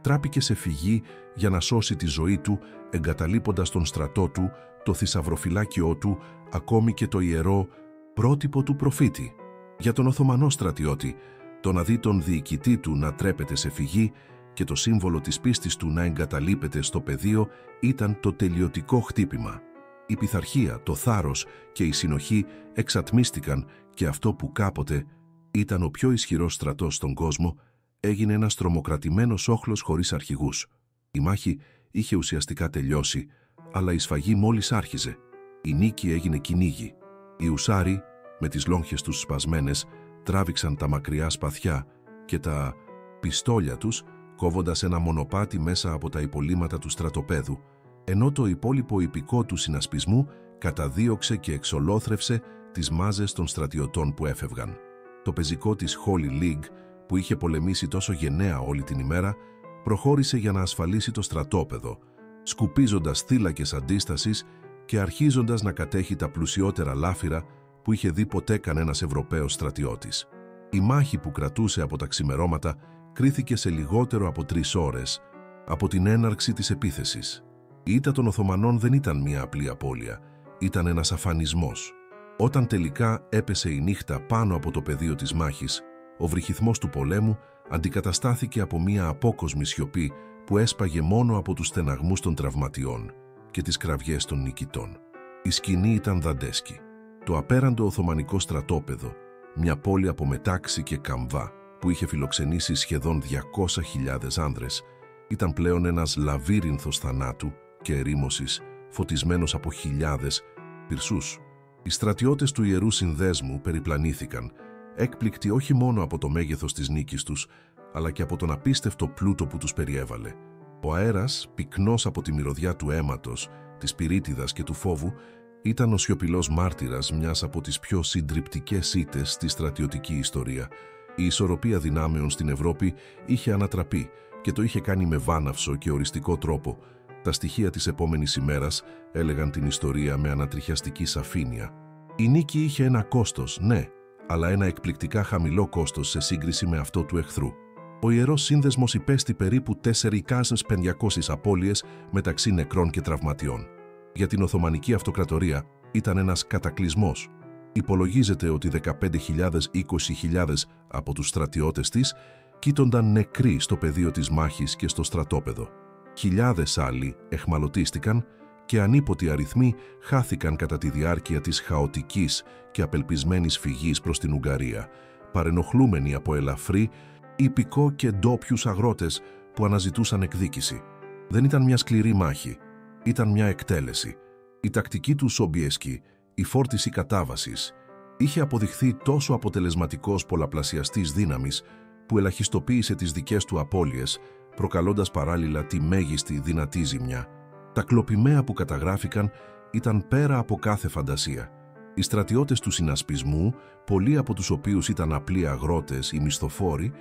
τράπηκε σε φυγή για να σώσει τη ζωή του, εγκαταλείποντας τον στρατό του, το θησαυροφυλάκιό του, ακόμη και το ιερό πρότυπο του προφήτη. Για τον Οθωμανό στρατιώτη, το να δει τον διοικητή του να τρέπεται σε φυγή και το σύμβολο της πίστης του να εγκαταλείπεται στο πεδίο ήταν το τελειωτικό χτύπημα. Η πειθαρχία, το θάρρος και η συνοχή εξατμίστηκαν και αυτό που κάποτε ήταν ο πιο ισχυρός στρατός στον κόσμο έγινε ένας τρομοκρατημένος όχλος χωρίς αρχηγούς. Η μάχη είχε ουσιαστικά τελειώσει, αλλά η σφαγή μόλις άρχιζε. Η νίκη έγινε κυνήγι. Οι ουσάροι, με τις λόγχες τους σπασμένες, τράβηξαν τα μακριά σπαθιά και τα πιστόλια τους, κόβοντας ένα μονοπάτι μέσα από τα υπολείμματα του στρατοπέδου, ενώ το υπόλοιπο ιππικό του συνασπισμού καταδίωξε και εξολόθρευσε τις μάζες των στρατιωτών που έφευγαν. Το πεζικό της Holy League, που είχε πολεμήσει τόσο γενναία όλη την ημέρα, προχώρησε για να ασφαλίσει το στρατόπεδο, σκουπίζοντας θύλακες αντίστασης και αρχίζοντας να κατέχει τα πλουσιότερα λάφυρα που είχε δει ποτέ κανένας Ευρωπαίος στρατιώτης. Η μάχη που κρατούσε από τα ξημερώματα κρίθηκε σε λιγότερο από 3 ώρες από την έναρξη της επίθεσης. Η ήττα των Οθωμανών δεν ήταν μια απλή απώλεια, ήταν ένας αφανισμός. Όταν τελικά έπεσε η νύχτα πάνω από το πεδίο της μάχης, ο βρυχυθμός του πολέμου αντικαταστάθηκε από μια απόκοσμη σιωπή που έσπαγε μόνο από τους στεναγμούς των τραυματιών και τις κραυγές των νικητών. Η σκηνή ήταν δαντέσκη. Το απέραντο Οθωμανικό στρατόπεδο, μια πόλη από μετάξι και καμβά που είχε φιλοξενήσει σχεδόν 200.000 άνδρες, ήταν πλέον ένας λαβύρινθος θανάτου και ερήμωσης, φωτισμένος από χιλιάδες πυρσούς. Οι στρατιώτες του Ιερού Συνδέσμου περιπλανήθηκαν, έκπληκτοι όχι μόνο από το μέγεθος της νίκης τους, αλλά και από τον απίστευτο πλούτο που τους περιέβαλε. Ο αέρας, πυκνός από τη μυρωδιά του αίματος, της πυρίτιδας και του φόβου, ήταν ο σιωπηλός μάρτυρας μιας από τις πιο συντριπτικές ήττες στη στρατιωτική ιστορία. Η ισορροπία δυνάμεων στην Ευρώπη είχε ανατραπεί και το είχε κάνει με βάναυσο και οριστικό τρόπο. Τα στοιχεία της επόμενης ημέρας έλεγαν την ιστορία με ανατριχιαστική σαφήνεια. Η νίκη είχε ένα κόστος, ναι, αλλά ένα εκπληκτικά χαμηλό κόστος σε σύγκριση με αυτό του εχθρού. Ο Ιερός Σύνδεσμος υπέστη περίπου 4.500 απώλειες μεταξύ νεκρών και τραυματιών. Για την Οθωμανική Αυτοκρατορία ήταν ένας κατακλυσμός. Υπολογίζεται ότι 15.000-20.000 από τους στρατιώτες της κοίτονταν νεκροί στο πεδίο της μάχης και στο στρατόπεδο. Χιλιάδες άλλοι εχμαλωτίστηκαν και ανίποτοι αριθμοί χάθηκαν κατά τη διάρκεια της χαοτικής και απελπισμένης φυγής προς την Ουγγαρία, παρενοχλούμενοι από ελαφρύ, ιππικό και ντόπιους αγρότες που αναζητούσαν εκδίκηση. Δεν ήταν μια σκληρή μάχη, ήταν μια εκτέλεση. Η τακτική του Σόμπιεσκι, η φόρτιση κατάβασης, είχε αποδειχθεί τόσο αποτελεσματικός πολλαπλασιαστής δύναμης που ελαχιστοποίησε τις δικές του απώλειες, προκαλώντας παράλληλα τη μέγιστη δυνατή ζημιά. Τα κλοπημαία που καταγράφηκαν ήταν πέρα από κάθε φαντασία. Οι στρατιώτες του συνασπισμού, πολλοί από τους οποίους ήταν απλοί αγρότες ή μισθοφόροι,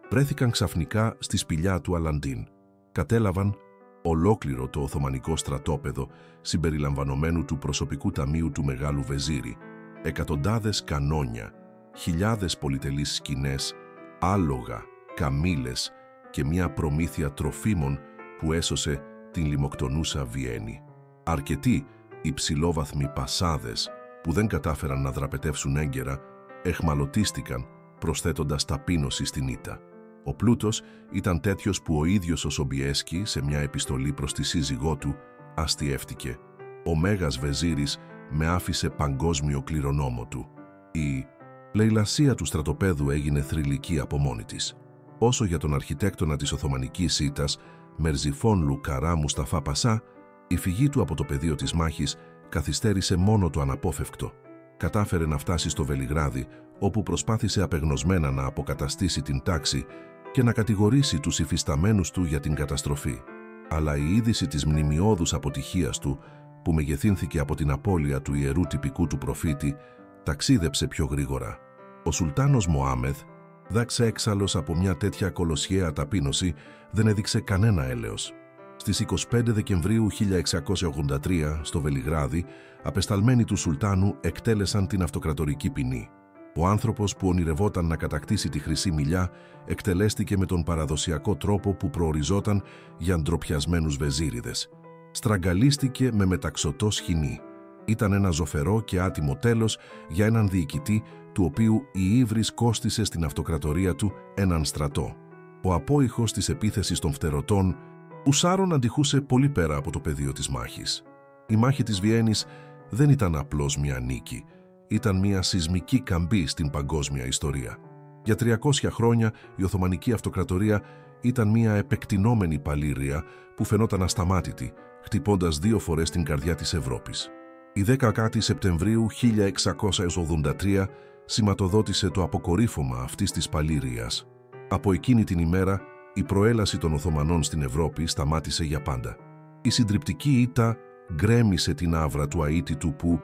βρέθηκαν ξαφνικά στη σπηλιά του Αλαντίν. Κατέλαβαν ολόκληρο το Οθωμανικό στρατόπεδο, συμπεριλαμβανομένου του προσωπικού ταμείου του Μεγάλου Βεζίρη, εκατοντάδες κανόνια, χιλιάδες πολυτελείς σκηνές, άλογα, καμήλες και μια προμήθεια τροφίμων που έσωσε την λιμοκτονούσα Βιέννη. Αρκετοί υψηλόβαθμοι πασάδες που δεν κατάφεραν να δραπετεύσουν έγκαιρα, εχμαλωτίστηκαν προσθέτοντας ταπείνωση στην ήττα. Ο πλούτος ήταν τέτοιος που ο ίδιος ο Σόμπιεσκι, σε μια επιστολή προς τη σύζυγό του, αστιεύτηκε. Ο Μέγας Βεζίρης με άφησε παγκόσμιο κληρονόμο του. Η λαιλασία του στρατοπέδου έγινε θρυλική από μόνη της. Όσο για τον αρχιτέκτονα της Οθωμανικής Ήττας, Μερζιφόνλου Καρά Μουσταφά Πασά, η φυγή του από το πεδίο της μάχης καθυστέρησε μόνο το αναπόφευκτο. Κατάφερε να φτάσει στο Βελιγράδι, όπου προσπάθησε απεγνωσμένα να αποκαταστήσει την τάξη και να κατηγορήσει τους υφισταμένους του για την καταστροφή. Αλλά η είδηση της μνημιώδους αποτυχίας του, που μεγεθύνθηκε από την απώλεια του ιερού τυπικού του προφήτη, ταξίδεψε πιο γρήγορα. Ο Σουλτάνος Μωάμεθ, δάξε έξαλλος από μια τέτοια κολοσιαία ταπείνωση, δεν έδειξε κανένα έλεος. Στις 25 Δεκεμβρίου 1683, στο Βελιγράδι, απεσταλμένοι του Σουλτάνου εκτέλεσαν την αυτοκρατορική ποινή. Ο άνθρωπος που ονειρευόταν να κατακτήσει τη Χρυσή Μιλιά εκτελέστηκε με τον παραδοσιακό τρόπο που προοριζόταν για ντροπιασμένους βεζίριδες. Στραγγαλίστηκε με μεταξωτό σχοινί. Ήταν ένα ζωφερό και άτιμο τέλος για έναν διοικητή, του οποίου η ύβρις κόστισε στην αυτοκρατορία του έναν στρατό. Ο απόϊχος της επίθεσης των φτερωτών ουσάρων αντιχούσε πολύ πέρα από το πεδίο της μάχης. Η μάχη της Βιέννης δεν ήταν απλώς μια νίκη, ήταν μια σεισμική καμπή στην παγκόσμια ιστορία. Για 300 χρόνια η Οθωμανική Αυτοκρατορία ήταν μια επεκτηνόμενη παλήρια που φαινόταν ασταμάτητη, χτυπώντας 2 φορές την καρδιά της Ευρώπης. Η 10η Σεπτεμβρίου 1683 σηματοδότησε το αποκορύφωμα αυτής της παλήριας. Από εκείνη την ημέρα, η προέλαση των Οθωμανών στην Ευρώπη σταμάτησε για πάντα. Η συντριπτική ήττα γκρέμισε την άβρα του αίτητου που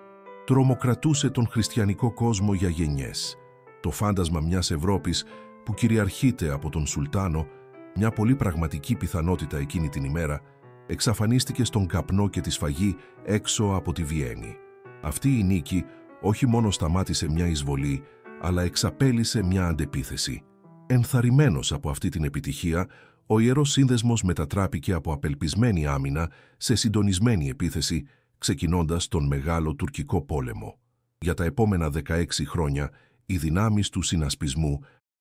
τρομοκρατούσε τον χριστιανικό κόσμο για γενιές. Το φάντασμα μιας Ευρώπης που κυριαρχείται από τον Σουλτάνο, μια πολύ πραγματική πιθανότητα εκείνη την ημέρα, εξαφανίστηκε στον καπνό και τη σφαγή έξω από τη Βιέννη. Αυτή η νίκη όχι μόνο σταμάτησε μια εισβολή, αλλά εξαπέλυσε μια αντεπίθεση. Ενθαρρυμένος από αυτή την επιτυχία, ο Ιερός Σύνδεσμος μετατράπηκε από απελπισμένη άμυνα σε συντονισμένη επίθεση, ξεκινώντας τον Μεγάλο Τουρκικό Πόλεμο. Για τα επόμενα 16 χρόνια, οι δυνάμεις του συνασπισμού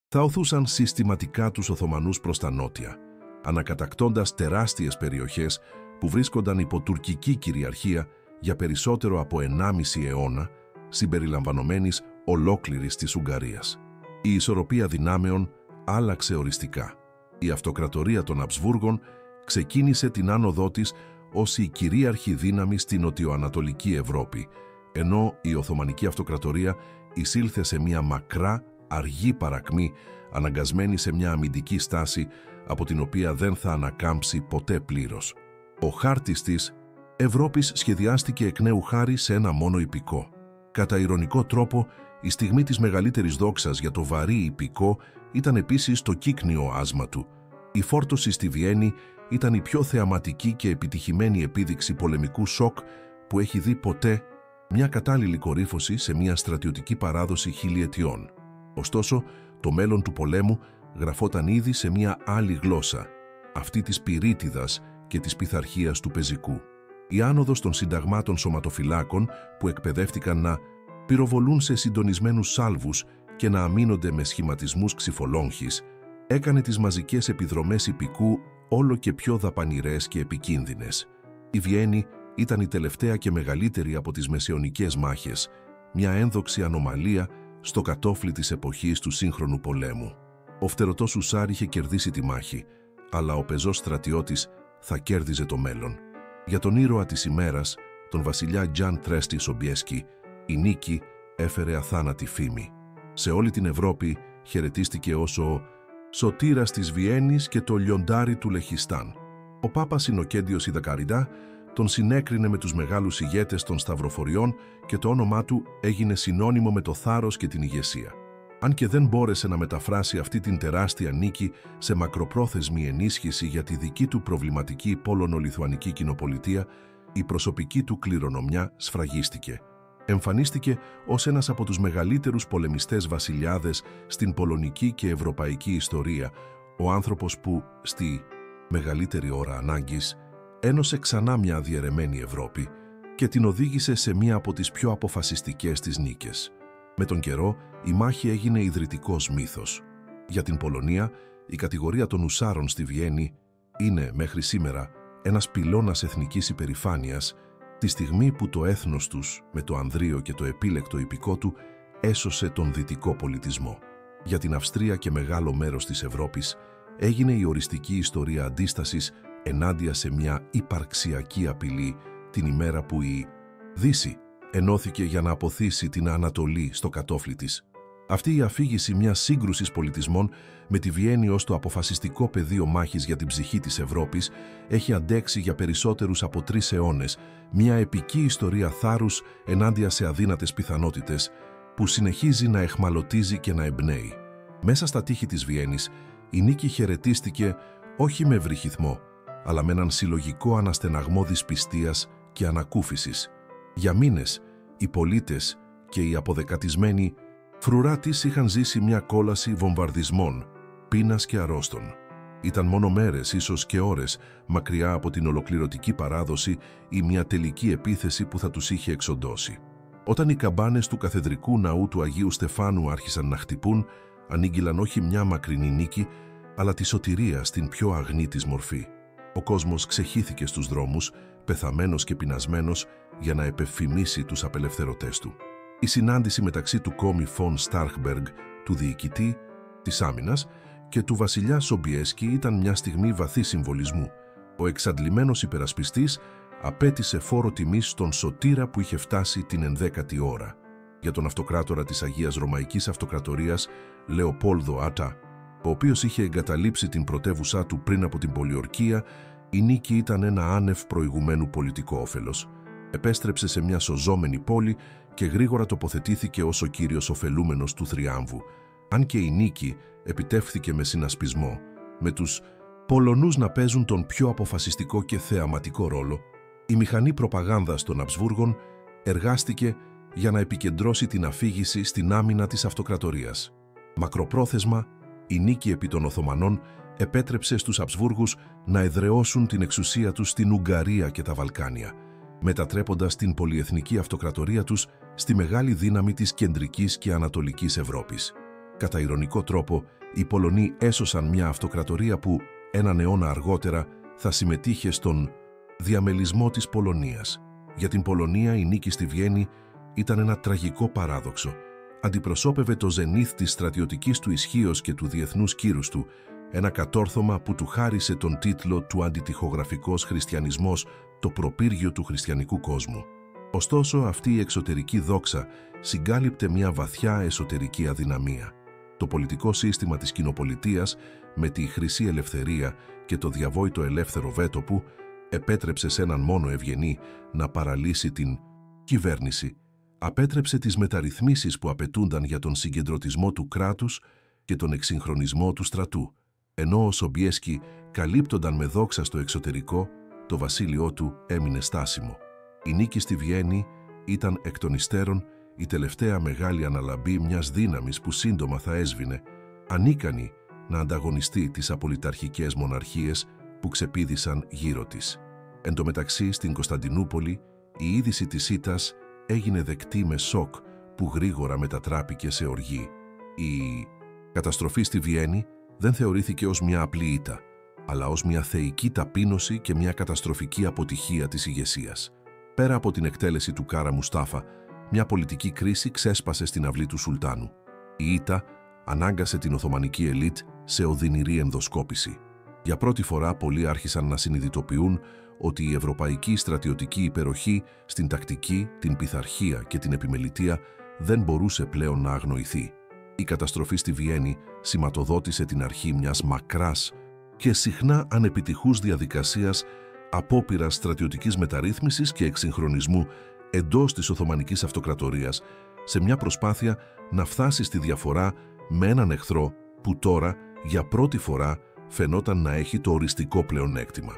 θα οθούσαν συστηματικά τους Οθωμανούς προς τα νότια, ανακατακτώντας τεράστιες περιοχές που βρίσκονταν υπό τουρκική κυριαρχία για περισσότερο από 1,5 αιώνα, συμπεριλαμβανομένης ολόκληρης της Ουγγαρίας. Η ισορροπία δυνάμεων άλλαξε οριστικά. Η αυτοκρατορία των Αμπσβούργων ξεκίνησε την άνοδό της ως η κυρίαρχη δύναμη στην νοτιοανατολική Ευρώπη, ενώ η Οθωμανική Αυτοκρατορία εισήλθε σε μια μακρά, αργή παρακμή, αναγκασμένη σε μια αμυντική στάση από την οποία δεν θα ανακάμψει ποτέ πλήρως. Ο χάρτης της Ευρώπης σχεδιάστηκε εκ νέου χάρη σε ένα μόνο ιππικό. Κατά ειρωνικό τρόπο, η στιγμή της μεγαλύτερης δόξας για το βαρύ ιππικό ήταν επίσης το κύκνιο άσμα του. Η φόρτωση στη Βιέννη ήταν η πιο θεαματική και επιτυχημένη επίδειξη πολεμικού σοκ που έχει δει ποτέ μια κατάλληλη κορύφωση σε μια στρατιωτική παράδοση χιλιετιών. Ωστόσο, το μέλλον του πολέμου γραφόταν ήδη σε μια άλλη γλώσσα, αυτή της πυρίτιδας και της πειθαρχίας του πεζικού. Η άνοδος των συνταγμάτων σωματοφυλάκων που εκπαιδεύτηκαν να πυροβολούν σε συντονισμένους σάλβους και να αμήνονται με σχηματισμούς ξυφολόγχης έκανε τις μαζικές επιδρομές ιππικού όλο και πιο δαπανηρές και επικίνδυνες. Η Βιέννη ήταν η τελευταία και μεγαλύτερη από τις μεσαιωνικές μάχες, μια ένδοξη ανομαλία στο κατόφλι της εποχής του σύγχρονου πολέμου. Ο φτερωτός Ουσάρ είχε κερδίσει τη μάχη, αλλά ο πεζός στρατιώτης θα κέρδιζε το μέλλον. Για τον ήρωα της ημέρας, τον βασιλιά Τζαν Τρέστη Σομπιέσκι, η νίκη έφερε αθάνατη φήμη. Σε όλη την Ευρώπη χαιρετίστηκε ως ο σωτήρας της Βιέννης και το λιοντάρι του Λεχιστάν. Ο Πάπας Ινοκέντιος Ιδακαριδά τον συνέκρινε με τους μεγάλους ηγέτες των σταυροφοριών και το όνομά του έγινε συνώνυμο με το θάρρος και την ηγεσία. Αν και δεν μπόρεσε να μεταφράσει αυτή την τεράστια νίκη σε μακροπρόθεσμη ενίσχυση για τη δική του προβληματική πόλωνο-λιθουανική κοινοπολιτεία, η προσωπική του κληρονομιά σφραγίστηκε. Εμφανίστηκε ως ένας από τους μεγαλύτερους πολεμιστές βασιλιάδες στην πολωνική και ευρωπαϊκή ιστορία, ο άνθρωπος που, στη μεγαλύτερη ώρα ανάγκης, ένωσε ξανά μια διαιρεμένη Ευρώπη και την οδήγησε σε μία από τις πιο αποφασιστικές της νίκες. Με τον καιρό, η μάχη έγινε ιδρυτικός μύθος. Για την Πολωνία, η κατηγορία των Ουσάρων στη Βιέννη είναι, μέχρι σήμερα, ένας πυλώνας εθνικής υπερηφάνειας, τη στιγμή που το έθνος τους, με το ανδρείο και το επίλεκτο ιππικό του, έσωσε τον δυτικό πολιτισμό. Για την Αυστρία και μεγάλο μέρος της Ευρώπης, έγινε η οριστική ιστορία αντίστασης ενάντια σε μια υπαρξιακή απειλή την ημέρα που η Δύση ενώθηκε για να αποθήσει την Ανατολή στο κατόφλι της. Αυτή η αφήγηση μιας σύγκρουσης πολιτισμών με τη Βιέννη ως το αποφασιστικό πεδίο μάχης για την ψυχή της Ευρώπης έχει αντέξει για περισσότερους από 3 αιώνες μια επική ιστορία θάρρους ενάντια σε αδύνατες πιθανότητες που συνεχίζει να εχμαλωτίζει και να εμπνέει. Μέσα στα τείχη της Βιέννης η νίκη χαιρετίστηκε όχι με βρυχυθμό, αλλά με έναν συλλογικό αναστεναγμό δυσπιστίας και ανακούφισης. Για μήνες, οι πολίτες και οι αποδεκατισμένοι φρουρά της είχαν ζήσει μια κόλαση βομβαρδισμών, πείνας και αρρώστων. Ήταν μόνο μέρες, ίσως και ώρες, μακριά από την ολοκληρωτική παράδοση ή μια τελική επίθεση που θα τους είχε εξοντώσει. Όταν οι καμπάνες του καθεδρικού ναού του Αγίου Στεφάνου άρχισαν να χτυπούν, ανήγγυλαν όχι μια μακρινή νίκη, αλλά τη σωτηρία στην πιο αγνή της μορφή. Ο κόσμος ξεχύθηκε στους δρόμους, πεθαμένος και πεινασμένος, για να επεφημίσει τους απελευθερωτές του. Η συνάντηση μεταξύ του Κόμι Φον Στάρχμπεργκ, του διοικητή της άμυνας, και του βασιλιά Σομπιέσκι ήταν μια στιγμή βαθύ συμβολισμού. Ο εξαντλημένος υπερασπιστής απέτησε φόρο τιμής στον σωτήρα που είχε φτάσει την 11η ώρα. Για τον αυτοκράτορα της Αγίας Ρωμαϊκής Αυτοκρατορίας, Λεοπόλδο Άτα, ο οποίος είχε εγκαταλείψει την πρωτεύουσά του πριν από την πολιορκία, η νίκη ήταν ένα άνευ προηγουμένου πολιτικό όφελος. Επέστρεψε σε μια σωζόμενη πόλη και γρήγορα τοποθετήθηκε ως ο κύριος ωφελούμενος του θριάμβου. Αν και η νίκη επιτεύχθηκε με συνασπισμό, με τους Πολωνούς να παίζουν τον πιο αποφασιστικό και θεαματικό ρόλο, η μηχανή προπαγάνδας των Αμπσβούργων εργάστηκε για να επικεντρώσει την αφήγηση στην άμυνα της αυτοκρατορίας. Μακροπρόθεσμα, η νίκη επί των Οθωμανών επέτρεψε στους Αμπσβούργους να εδραιώσουν την εξουσία τους στην Ουγγαρία και τα Βαλκάνια, μετατρέποντας την πολυεθνική αυτοκρατορία τους στη μεγάλη δύναμη της κεντρικής και ανατολικής Ευρώπης. Κατά ηρωνικό τρόπο, οι Πολωνοί έσωσαν μια αυτοκρατορία που, έναν αιώνα αργότερα, θα συμμετείχε στον διαμελισμό της Πολωνίας. Για την Πολωνία, η νίκη στη Βιέννη ήταν ένα τραγικό παράδοξο. Αντιπροσώπευε το ζενήθ της στρατιωτικής του ισχύος και του διεθνούς κύρους του, ένα κατόρθωμα που του χάρισε τον τίτλο του «Αντιτιχογραφικός χριστιανισμός», το προπύργιο του χριστιανικού κόσμου. Ωστόσο, αυτή η εξωτερική δόξα συγκάλυπτε μια βαθιά εσωτερική αδυναμία. Το πολιτικό σύστημα της κοινοπολιτείας, με τη χρυσή ελευθερία και το διαβόητο ελεύθερο βέτο που επέτρεψε σε έναν μόνο ευγενή να παραλύσει την κυβέρνηση, απέτρεψε τις μεταρρυθμίσεις που απαιτούνταν για τον συγκεντρωτισμό του κράτους και τον εξυγχρονισμό του στρατού. Ενώ ο Σομπιέσκι καλύπτονταν με δόξα στο εξωτερικό, το βασίλειό του έμεινε στάσιμο. Η νίκη στη Βιέννη ήταν εκ των υστέρων η τελευταία μεγάλη αναλαμπή μιας δύναμης που σύντομα θα έσβηνε, ανίκανη να ανταγωνιστεί τις απολυταρχικές μοναρχίες που ξεπήδησαν γύρω της. Εν τω μεταξύ, στην Κωνσταντινούπολη, η είδηση της ήττας έγινε δεκτή με σοκ που γρήγορα μετατράπηκε σε οργή. Η καταστροφή στη Βιέννη δεν θεωρήθηκε ως μια απλή ήττα, αλλά ως μια θεϊκή ταπείνωση και μια καταστροφική αποτυχία της ηγεσίας. Πέρα από την εκτέλεση του Κάρα Μουστάφα, μια πολιτική κρίση ξέσπασε στην αυλή του Σουλτάνου. Η ήττα ανάγκασε την Οθωμανική ελίτ σε οδυνηρή ενδοσκόπηση. Για πρώτη φορά πολλοί άρχισαν να συνειδητοποιούν ότι η ευρωπαϊκή στρατιωτική υπεροχή στην τακτική, την πειθαρχία και την επιμελητία δεν μπορούσε πλέον να αγνοηθεί. Η καταστροφή στη Βιέννη σηματοδότησε την αρχή μιας μακράς και συχνά ανεπιτυχούς διαδικασίας απόπειρας στρατιωτικής μεταρρύθμισης και εξυγχρονισμού εντός της Οθωμανικής Αυτοκρατορίας, σε μια προσπάθεια να φτάσει στη διαφορά με έναν εχθρό που τώρα για πρώτη φορά φαινόταν να έχει το οριστικό πλεονέκτημα.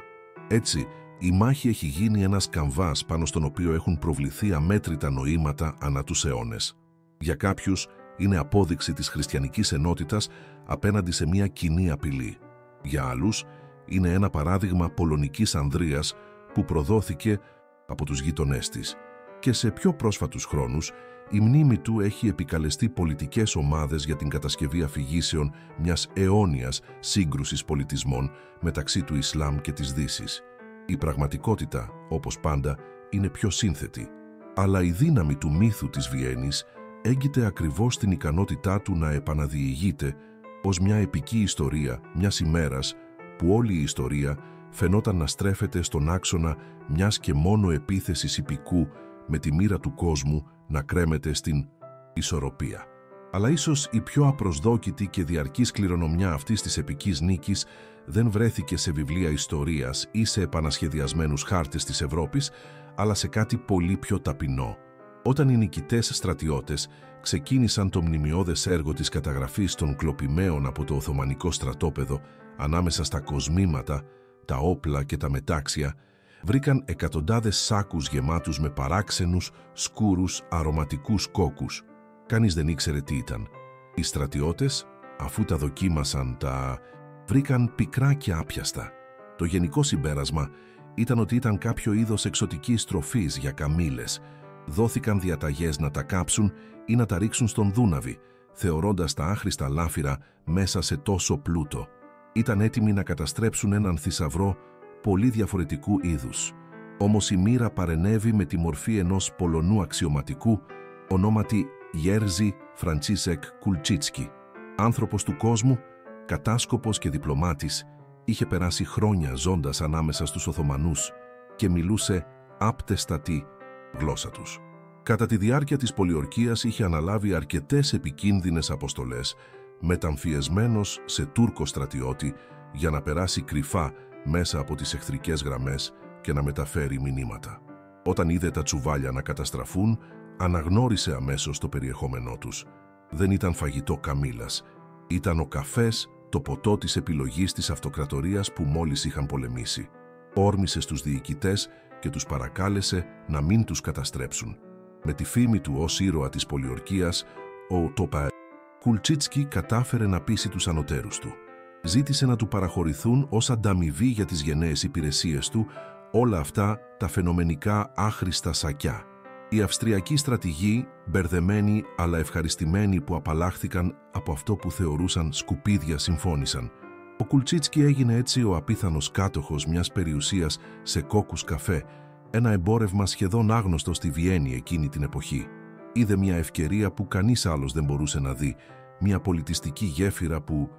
Έτσι, η μάχη έχει γίνει ένας καμβάς πάνω στον οποίο έχουν προβληθεί αμέτρητα νοήματα ανά τους αιώνες. Για κάποιους είναι απόδειξη της χριστιανικής ενότητας απέναντι σε μια κοινή απειλή. Για άλλους είναι ένα παράδειγμα πολωνικής ανδρείας που προδόθηκε από τους γείτονές της. Και σε πιο πρόσφατους χρόνους, η μνήμη του έχει επικαλεστεί πολιτικές ομάδες για την κατασκευή αφηγήσεων μιας αιώνιας σύγκρουσης πολιτισμών μεταξύ του Ισλάμ και της Δύσης. Η πραγματικότητα, όπως πάντα, είναι πιο σύνθετη, αλλά η δύναμη του μύθου της Βιέννης έγκυται ακριβώς στην ικανότητά του να επαναδιηγείται ως μια επική ιστορία μιας ημέρας που όλη η ιστορία φαινόταν να στρέφεται στον άξονα μιας και μόνο επίθεσης ιππικού με τη μοίρα του κόσμου να κρέμεται στην ισορροπία. Αλλά ίσως η πιο απροσδόκητη και διαρκής κληρονομιά αυτής της επικής νίκης δεν βρέθηκε σε βιβλία ιστορίας ή σε επανασχεδιασμένους χάρτες της Ευρώπης, αλλά σε κάτι πολύ πιο ταπεινό. Όταν οι νικητές στρατιώτες ξεκίνησαν το μνημιώδες έργο της καταγραφής των κλοπημαίων από το Οθωμανικό στρατόπεδο ανάμεσα στα κοσμήματα, τα όπλα και τα μετάξια, βρήκαν εκατοντάδες σάκους γεμάτους με παράξενους, σκούρους, αρωματικούς κόκκους. Κανείς δεν ήξερε τι ήταν. Οι στρατιώτες, αφού τα δοκίμασαν, τα βρήκαν πικρά και άπιαστα. Το γενικό συμπέρασμα ήταν ότι ήταν κάποιο είδος εξωτικής τροφής για καμήλες. Δόθηκαν διαταγές να τα κάψουν ή να τα ρίξουν στον Δούναβη, θεωρώντας τα άχρηστα λάφυρα μέσα σε τόσο πλούτο. Ήταν έτοιμοι να καταστρέψουν έναν θησαυρό πολύ διαφορετικού είδους. Όμως η μοίρα παρενέβη με τη μορφή ενός Πολωνού αξιωματικού, ονόματι Γέρζι Φραντσίσεκ Κουλτσίτσκι. Άνθρωπος του κόσμου, κατάσκοπος και διπλωμάτης, είχε περάσει χρόνια ζώντας ανάμεσα στους Οθωμανούς και μιλούσε άπτεστα τη γλώσσα τους. Κατά τη διάρκεια της πολιορκίας είχε αναλάβει αρκετές επικίνδυνες αποστολές, μεταμφιεσμένος σε Τούρκο στρατιώτη για να περάσει κρυφά μέσα από τις εχθρικές γραμμές και να μεταφέρει μηνύματα. Όταν είδε τα τσουβάλια να καταστραφούν, αναγνώρισε αμέσως το περιεχόμενό τους. Δεν ήταν φαγητό καμήλας. Ήταν ο καφές, το ποτό της επιλογής της αυτοκρατορίας που μόλις είχαν πολεμήσει. Όρμησε στους διοικητές και τους παρακάλεσε να μην τους καταστρέψουν. Με τη φήμη του ως ήρωα της πολιορκίας, ο Κουλτσίτσκι κατάφερε να πείσει τους ανωτέρους του. Ζήτησε να του παραχωρηθούν ως ανταμοιβή για τις γενναίες υπηρεσίες του όλα αυτά τα φαινομενικά άχρηστα σακιά. Οι αυστριακοί στρατηγοί, μπερδεμένοι αλλά ευχαριστημένοι που απαλλάχθηκαν από αυτό που θεωρούσαν σκουπίδια, συμφώνησαν. Ο Κουλτσίτσκι έγινε έτσι ο απίθανος κάτοχος μιας περιουσίας σε κόκκους καφέ, ένα εμπόρευμα σχεδόν άγνωστο στη Βιέννη εκείνη την εποχή. Είδε μια ευκαιρία που κανείς άλλος δεν μπορούσε να δει, μια πολιτιστική γέφυρα που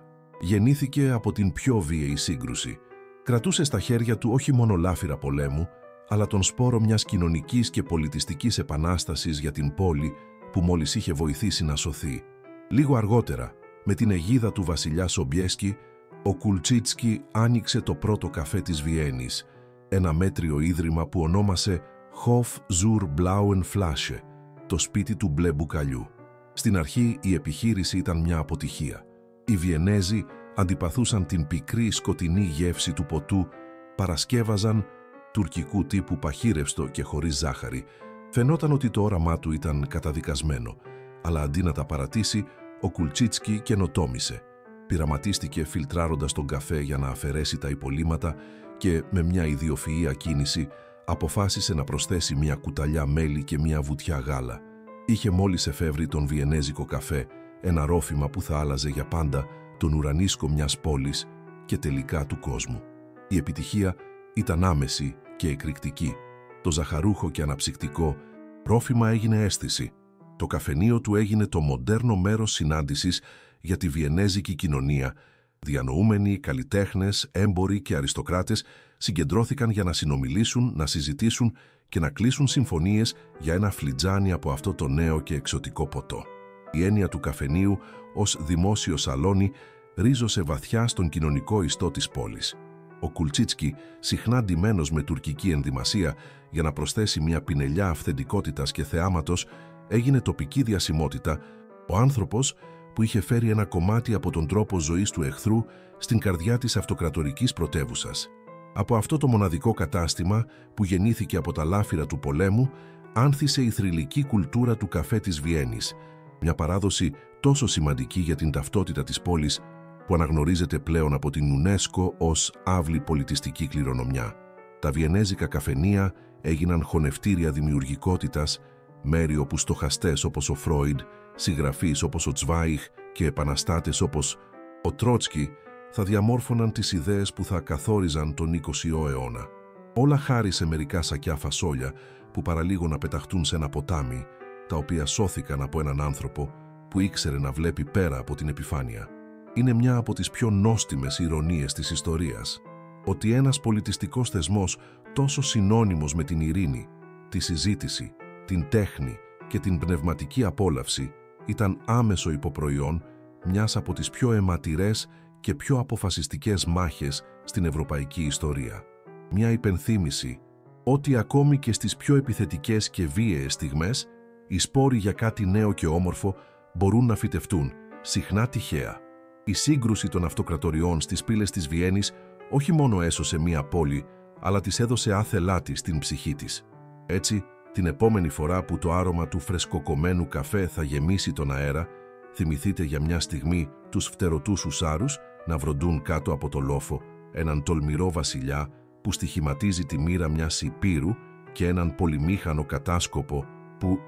γεννήθηκε από την πιο βίαιη σύγκρουση. Κρατούσε στα χέρια του όχι μόνο λάφυρα πολέμου, αλλά τον σπόρο μιας κοινωνικής και πολιτιστικής επανάστασης για την πόλη που μόλις είχε βοηθήσει να σωθεί. Λίγο αργότερα, με την αιγίδα του βασιλιά Σομπιέσκι, ο Κουλτσίτσκι άνοιξε το πρώτο καφέ της Βιέννης, ένα μέτριο ίδρυμα που ονόμασε Hof zur Blauen Flasche, το σπίτι του μπλε μπουκαλιού. Στην αρχή η επιχείρηση ήταν μια αποτυχία. Οι Βιενέζοι αντιπαθούσαν την πικρή σκοτεινή γεύση του ποτού, παρασκεύαζαν τουρκικού τύπου παχύρευστο και χωρίς ζάχαρη. Φαινόταν ότι το όραμά του ήταν καταδικασμένο, αλλά αντί να τα παρατήσει, ο Κουλτσίτσκι καινοτόμησε. Πειραματίστηκε φιλτράροντας τον καφέ για να αφαιρέσει τα υπολείμματα και με μια ιδιοφυΐα κίνηση αποφάσισε να προσθέσει μια κουταλιά μέλι και μια βουτιά γάλα. Είχε μόλις εφεύρει τον βιενέζικο καφέ, ένα ρόφημα που θα άλλαζε για πάντα τον ουρανίσκο μιας πόλης και τελικά του κόσμου. Η επιτυχία ήταν άμεση και εκρηκτική. Το ζαχαρούχο και αναψυκτικό ρόφημα έγινε αίσθηση. Το καφενείο του έγινε το μοντέρνο μέρος συνάντησης για τη βιενέζικη κοινωνία. Διανοούμενοι, καλλιτέχνες, έμποροι και αριστοκράτες συγκεντρώθηκαν για να συνομιλήσουν, να συζητήσουν και να κλείσουν συμφωνίες για ένα φλιτζάνι από αυτό το νέο και εξωτικό ποτό. Η έννοια του καφενείου ως δημόσιο σαλόνι ρίζωσε βαθιά στον κοινωνικό ιστό της πόλης. Ο Κουλτσίτσκι, συχνά ντυμένος με τουρκική ενδυμασία για να προσθέσει μια πινελιά αυθεντικότητας και θεάματος, έγινε τοπική διασημότητα, ο άνθρωπος που είχε φέρει ένα κομμάτι από τον τρόπο ζωής του εχθρού στην καρδιά της αυτοκρατορικής πρωτεύουσας. Από αυτό το μοναδικό κατάστημα που γεννήθηκε από τα λάφυρα του πολέμου, άνθησε η θρυλική κουλτούρα του καφέ της Βιέννης, μια παράδοση τόσο σημαντική για την ταυτότητα της πόλης που αναγνωρίζεται πλέον από την UNESCO ως άβλη πολιτιστική κληρονομιά. Τα βιενέζικα καφενεία έγιναν χωνευτήρια δημιουργικότητας, μέρη όπου στοχαστές όπως ο Φρόιντ, συγγραφείς όπως ο Τσβάιχ και επαναστάτες όπως ο Τρότσκι θα διαμόρφωναν τις ιδέες που θα καθόριζαν τον 20ο αιώνα. Όλα χάρη σε μερικά σακιά φασόλια που παραλίγο να πεταχτούν σε ένα ποτάμι, τα οποία σώθηκαν από έναν άνθρωπο που ήξερε να βλέπει πέρα από την επιφάνεια. Είναι μια από τις πιο νόστιμες ηρωνίες της ιστορίας, ότι ένας πολιτιστικός θεσμός τόσο συνώνυμος με την ειρήνη, τη συζήτηση, την τέχνη και την πνευματική απόλαυση ήταν άμεσο υποπροϊόν μιας από τις πιο αιματηρές και πιο αποφασιστικές μάχες στην ευρωπαϊκή ιστορία. Μια υπενθύμηση ότι ακόμη και στις πιο επιθετικές και βίαιες στιγμές, οι σπόροι για κάτι νέο και όμορφο μπορούν να φυτευτούν, συχνά τυχαία. Η σύγκρουση των αυτοκρατοριών στις πύλες της Βιέννης όχι μόνο έσωσε μία πόλη, αλλά της έδωσε άθελά της στην ψυχή της. Έτσι, την επόμενη φορά που το άρωμα του φρεσκοκομμένου καφέ θα γεμίσει τον αέρα, θυμηθείτε για μια στιγμή τους φτερωτούς ουσάρους να βροντούν κάτω από το λόφο έναν τολμηρό βασιλιά που στοιχηματίζει τη μοίρα μιας υπήρου και έναν πολυμήχανο κατάσκοπο που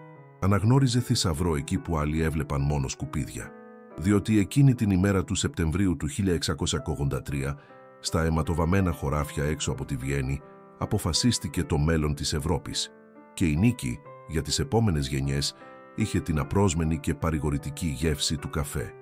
αναγνώριζε θησαυρό εκεί που άλλοι έβλεπαν μόνο σκουπίδια. Διότι εκείνη την ημέρα του Σεπτεμβρίου του 1683, στα αιματοβαμμένα χωράφια έξω από τη Βιέννη, αποφασίστηκε το μέλλον της Ευρώπης και η νίκη για τις επόμενες γενιές είχε την απρόσμενη και παρηγορητική γεύση του καφέ.